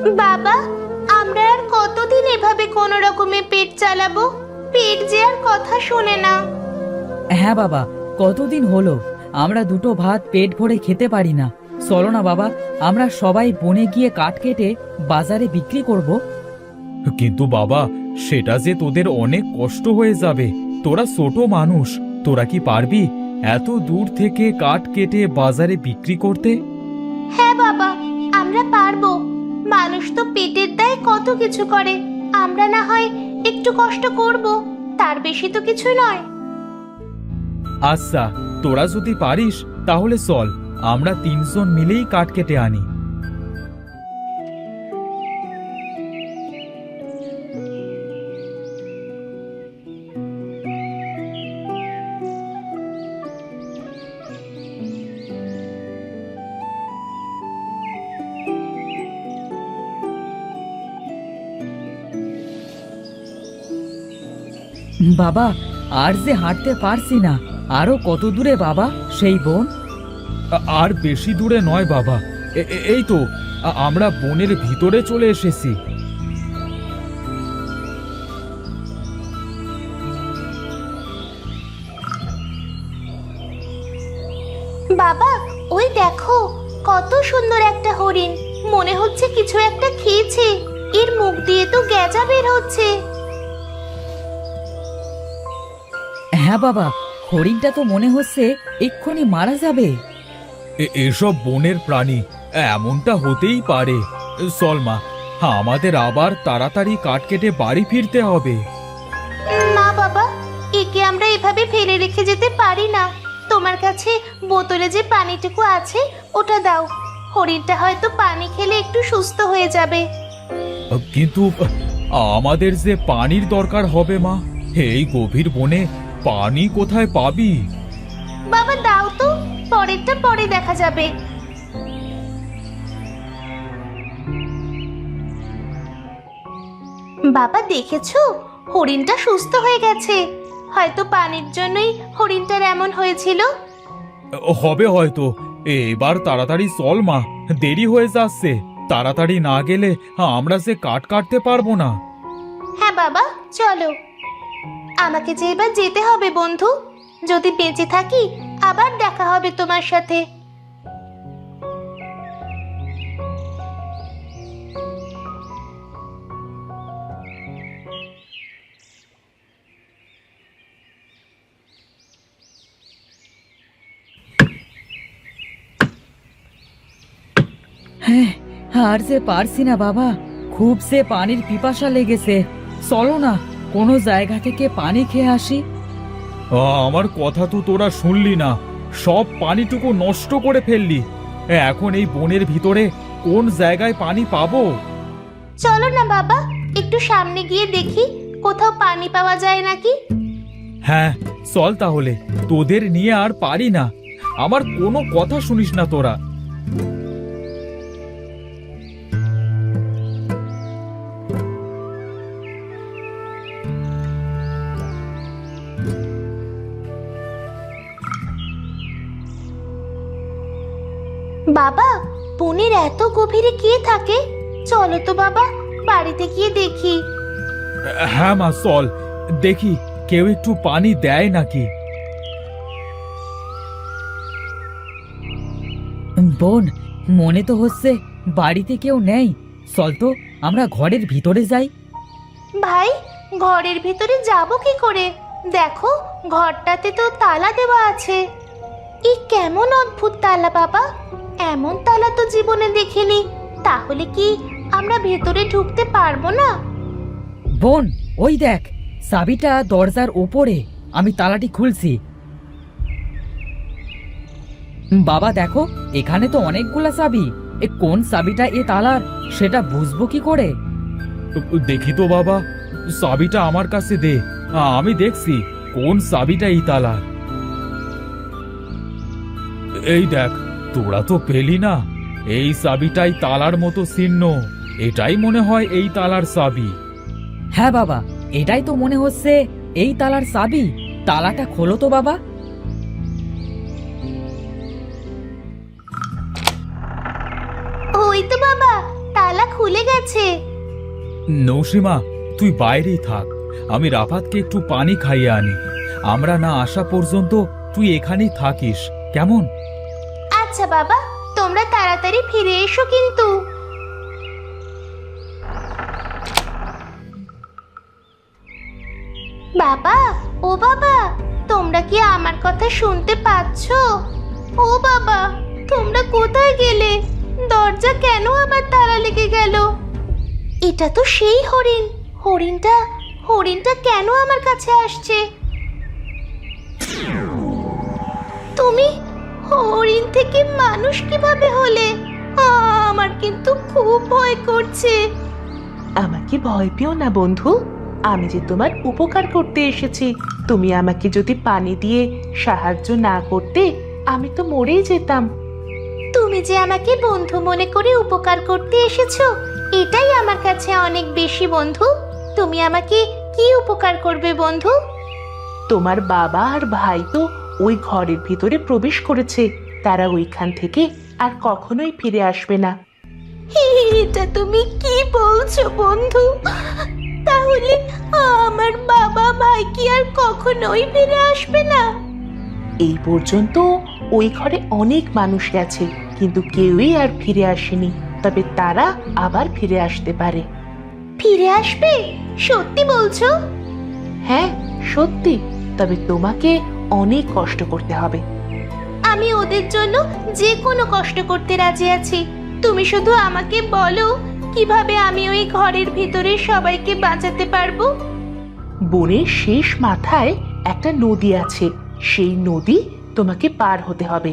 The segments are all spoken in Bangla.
বাবা, আমরা আর কতদিন এভাবে কোনো রকমে পেট চালাবো? পেট যে আর কথা শোনে না। হ্যাঁ বাবা, কতদিন হলো আমরা দুটো ভাত পেট ভরে খেতে পারি না। চলো না বাবা, আমরা সবাই বনে গিয়ে কাঠ কেটে বাজারে বিক্রি করব। কিন্তু বাবা, সেটা যে তোদের অনেক কষ্ট হয়ে যাবে। তোরা ছোট মানুষ, তোরা কি পারবি এত দূর থেকে কাঠ কেটে বাজারে বিক্রি করতে? হ্যাঁ বাবা, আমরা পারবো। মানুষ তো পেটের দায়ে কত কিছু করে, আমরা না হয় একটু কষ্ট করব, তার বেশি তো কিছু নয়। আচ্ছা, তোরা যদি পারিস তাহলে চল, আমরা তিনজন মিলেই কাঠ কেটে আনি। বাবা, আর যে হাঁটতে পারছি না। আরো কত দূরে বাবা সেই বন? আর বেশি দূরে নয় বাবা, এই তো আমরা বনের ভিতরে চলে এসেছি। বাবা, ওই দেখো, কত সুন্দর একটা হরিণ। মনে হচ্ছে কিছু একটা খেয়েছে, এর মুখ দিয়ে তো গেজা বের হচ্ছে। হ্যাঁ বাবা, হরিণটা তো মনে হচ্ছে এক্ষুনি মারা যাবে। এসব বনের প্রাণী, এমনটা হতেই পারে। চল মা, আমাদের আবার তাড়াতাড়ি কাঠ কেটে বাড়ি ফিরতে হবে। না বাবা, একে আমরা এভাবে ফেলে রেখে যেতে পারি না। তোমার কাছে বোতলে যে পানিটুকু আছে ওটা দাও। হরিণটা হয়তো পানি খেলে একটু সুস্থ হয়ে যাবে। কিন্তু আমাদের যে পানির দরকার হবে মা, এই গভীর বনে পানি কোথায় পাবি? বাবা দাও তো, পরেরটা পরে দেখা যাবে। বাবা দেখেছো, হরিণটা সুস্থ হয়ে গেছে। হয়তো পানির জন্যই হরিণটার এমন হয়েছিল। হবে হয়তো। এবার তাড়াতাড়ি চল মা, দেরি হয়ে যাচ্ছে। তাড়াতাড়ি না গেলে আমরা যে কাঠ কাটতে পারবো না। হ্যাঁ বাবা, চলো। আমাকে যে এবার যেতে হবে বন্ধু। যদি বেঁচে থাকি আবার দেখা হবে তোমার সাথে। হ্যাঁ, আর যে পারছি না বাবা, খুব সে পানির পিপাসা লেগেছে। চলো না, কোনো জায়গা থেকে পানি খেয়ে আসি। আমার কথা তো তোরা শুনলি না, সব পানিটুকু নষ্ট করে ফেললি। এখন এই বনের ভিতরে কোন জায়গায় পানি পাবো? চলো না বাবা, একটু সামনে গিয়ে দেখি কোথাও পানি পাওয়া যায় নাকি। হ্যাঁ চল তাহলে, তোদের নিয়ে আর পারি না। আমার কোনো কথা শুনিস না তোরা। বাবা, বনের এত গভীরে কে থাকে? চলো তো বাবা, বাড়িতে গিয়ে দেখি। হ্যাঁ মা চল, দেখি কেউ একটু পানি দেয় নাকি। বোন, মনে তো হচ্ছে বাড়িতে কেউ নেই। চল তো আমরা ঘরের ভিতরে যাই। ভাই, ঘরের ভিতরে যাব কি করে? দেখো, ঘরটাতে তো তালা দেওয়া আছে। এই কেমন অদ্ভুত তালা বাবা, এমন তালা তো জীবনে দেখিনি। তাহলে কি আমরা ভেতরে ঢুকতে পারবো না? বোন, ওই দেখ, চাবিটা দরজার ওপরে। আমি তালাটি খুলছি। বাবা দেখো, এখানে তো অনেকগুলা চাবি। কোন চাবিটা এ তালার সেটা বুঝবো কি করে? দেখি তো বাবা, চাবিটা আমার কাছে দে, আমি দেখছি কোন চাবিটা এই তালার। এই দেখ, তোরা তো পেলি না, এই চাবিটাই তালার মতো চিহ্ন। এটাই মনে হয় এই তালার চাবি। হ্যাঁ বাবা, এটাই তো মনে হচ্ছে এই তালার চাবি। তালাটা খোলো তো বাবা। ওই তো বাবা, তালা খুলে ভুলে গেছে। নৌসীমা, তুই বাইরেই থাক, আমি রাফাতকে একটু পানি খাইয়ে আনি। আমরা না আসা পর্যন্ত তুই এখানেই থাকিস, কেমন? আচ্ছা বাবা, তোমরা তাড়াতাড়ি ফিরে এসো কিন্তু। বাবা, ও বাবা, তোমরা কি আমার কথা শুনতে পাচ্ছো? ও বাবা, তোমরা কোথায় গেলে? দরজা কেন আবার তালা লেগে গেল? এটা তো সেই হরিণ। হরিণটা কেন আমার কাছে আসছে? তুমি হরিণ থেকে মানুষ কিভাবে হলে? আমার কিন্তু খুব ভয় করছে। আমাকে ভয় পেও না বন্ধু, আমি যে তোমার উপকার করতে এসেছি। তুমি আমাকে যদি পানি দিয়ে সাহায্য না করতে, আমি তো মরেই যেতাম। তুমি যে আমাকে বন্ধু মনে করে উপকার করতে এসেছো, এটাই আমার কাছে অনেক বেশি বন্ধু। তুমি আমাকে কি উপকার করবে বন্ধু? তোমার বাবা আর ভাই তো ওই ঘরের ভিতরে প্রবেশ করেছে। তারা ওইখান থেকে আর কখনোই ফিরে আসবে না। এটা তুমি কি বলছো বন্ধু? তাহলে আমার বাবা ভাই কি আর কখনোই ফিরে আসবে না? এই পর্যন্ত ওই ঘরে অনেক মানুষ গেছে, কিন্তু কেউই আর ফিরে আসেনি। তবে তারা আবার ফিরে আসতে পারে। ফিরে আসবে? সত্যি বলছো? হ্যাঁ, সত্যি। তবে তোমাকে অনেক কষ্ট করতে হবে। আমি ওদের জন্য যে কোনো কষ্ট করতে রাজি আছি। তুমি শুধু আমাকে বলো কিভাবে আমি ওই ঘরের ভিতরে সবাইকে বাঁচাতে পারবো। বনের শেষ মাথায় একটা নদী আছে। সেই নদী তোমাকে পার হতে হবে।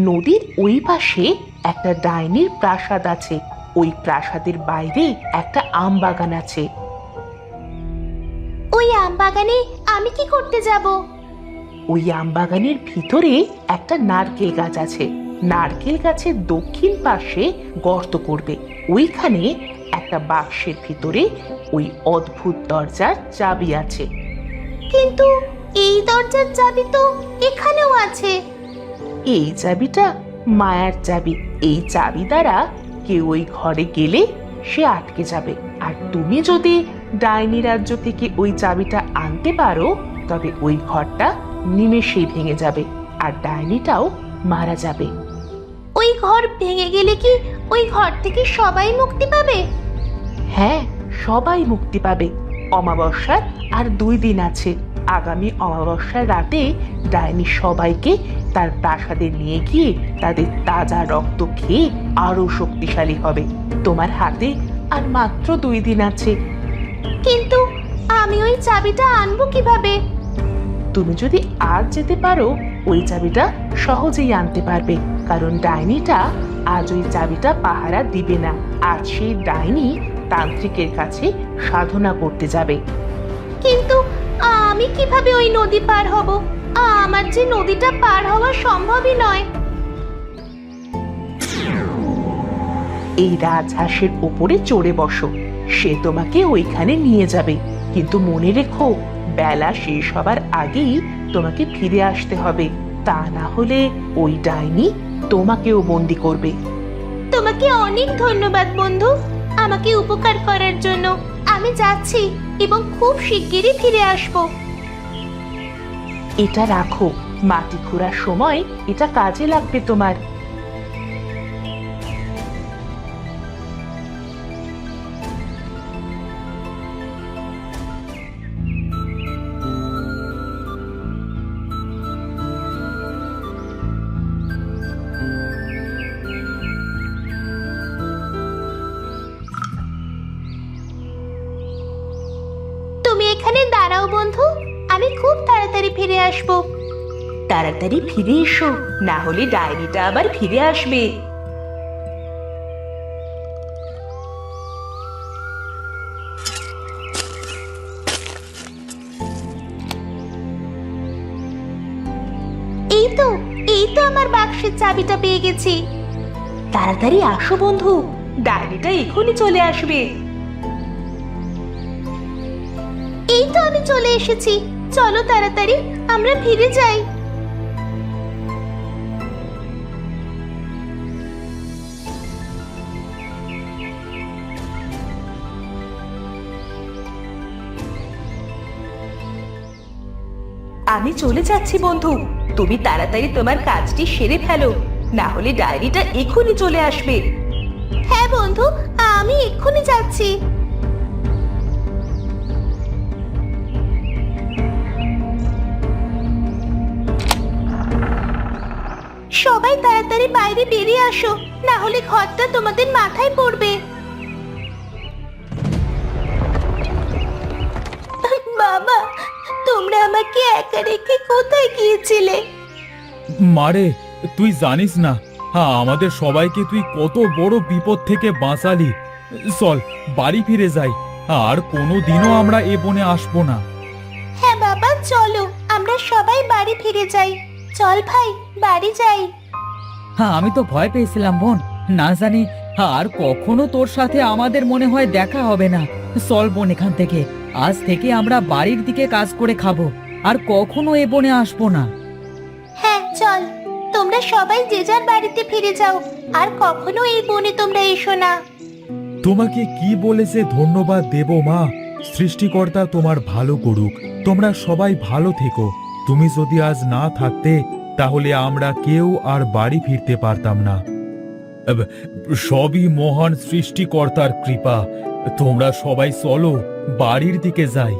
নদীর ওই পাশে একটা ডাইনির প্রাসাদ আছে। ওই প্রাসাদের বাইরে একটা আম বাগান আছে। ওই আম বাগানে আমি কি করতে যাব? ওই আম বাগানের ভিতরে একটা নারকেল গাছ আছে। নারকেল গাছের দক্ষিণ পাশে গর্ত করবে। ওইখানে একটা বাক্সের ভিতরে ওই অদ্ভুত দরজার চাবি আছে। কিন্তু এই দরজার চাবি তো এখানেও আছে। এই চাবিটা মায়ার চাবি। এই চাবি দ্বারা কেউ ওই ঘরে গেলে সে আটকে যাবে। আর তুমি যদি ডাইনি রাজ্য থেকে ওই চাবিটা আনতে পারো, তবে ওই ঘরটা নিমেষেই ভেঙে যাবে আর ডাইনিটাও মারা যাবে। ওই ঘর ভেঙে গেলে কি ওই ঘর থেকে সবাই মুক্তি পাবে? হ্যাঁ, সবাই মুক্তি পাবে। অমাবস্যার আর 2 দিন আছে। আগামী অমাবস্যার রাতে ডাইনি সবাইকে তার প্রাসাদে নিয়ে গিয়ে তাদের তাজা রক্ত খেয়ে আরো শক্তিশালী হবে। তোমার হাতে আর মাত্র 2 দিন আছে। কিন্তু আমি ওই চাবিটা আনবো কিভাবে? তুমি যদি আজ যেতে পারো, ওই চাবিটা সহজেই আনতে পারবে। কারণ ডাইনিটা আজ ওই চাবিটা পাহারা দিবে না। আজ সেই ডাইনি তান্ত্রিকের কাছে সাধনা করতে যাবে। কিন্তু আমি কিভাবে ওই নদী পার হব? আমার যে নদীটা পার হওয়া সম্ভবই নয়। এই রাজহাঁসের ওপরে চড়ে বসো, সে তোমাকে ওইখানে নিয়ে যাবে। কিন্তু মনে রেখো, বেলা শেষ হবার আগেই তোমাকে ফিরে আসতে হবে। তা না হলে ওই ডাইনি তোমাকেও বন্দি করবে। তোমাকে অনেক ধন্যবাদ বন্ধু, আমাকে উপকার করার জন্য। আমি যাচ্ছি এবং খুব শিগগিরই ফিরে আসবো। এটা রাখো, মাটি খোঁড়ার সময় এটা কাজে লাগবে তোমার। তুমি এখানে দাঁড়াও বন্ধু, আমি খুব তাড়াতাড়ি ফিরে আসবো। তাড়াতাড়ি ফিরে এসো, না হলে ডাইনিটা আবার ফিরে আসবে। এই তো আমার বাক্সের চাবিটা পেয়ে গেছি। তাড়াতাড়ি আসো বন্ধু, ডাইনিটা এখনই চলে আসবে। এই তো আমি চলে এসেছি। চলো তাড়াতাড়ি আমরা ফিরে যাই। আমি চলে যাচ্ছি বন্ধু, তুমি তাড়াতাড়ি তোমার কাজটি সেরে ফেলো, না হলে ডায়েরিটা এক্ষুনি চলে আসবে। হ্যাঁ বন্ধু, আমি এক্ষুনি যাচ্ছি। সবাই তাড়াতাড়ি বাইরে বেরিয়ে আসো, না হলে ঘরটা তোমাদের মাথায় পড়বে। বাবা, তোমরা আমাকে একা রেখে কোথায় গিয়েছিলে? মারে, তুই জানিস না, হ্যাঁ, আমাদের সবাইকে তুই কত বড় বিপদ থেকে বাঁচালি। চল বাড়ি ফিরে যাই, আর কোনো দিনও আমরা এ বনে আসবো না। হ্যাঁ বাবা, চলো আমরা সবাই বাড়ি ফিরে যাই। চল ভাই, বাড়ি যাই। হ্যাঁ, আমি তো ভয় পেয়েছিলাম বোন, না জানি আর কখনো তোর সাথে আমাদের মনে হয় দেখা হবে না। চল বোন, এখান থেকে আজ থেকে আমরা বাড়ির দিকে কাজ করে খাবো, আর কখনো এ বনে আসবো না। হ্যাঁ চল, তোমরা সবাই যে যার বাড়িতে ফিরে যাও, আর কখনো এই বনে তোমরা এসো না। তোমাকে কি বলেছে ধন্যবাদ দেব মা? সৃষ্টিকর্তা তোমার ভালো করুক। তোমরা সবাই ভালো থেকো। তুমি যদি আজ না থাকতে, তাহলে আমরা কেউ আর বাড়ি ফিরতে পারতাম না। সবই মহান সৃষ্টিকর্তার কৃপা। তোমরা সবাই চলো বাড়ির দিকে যাই।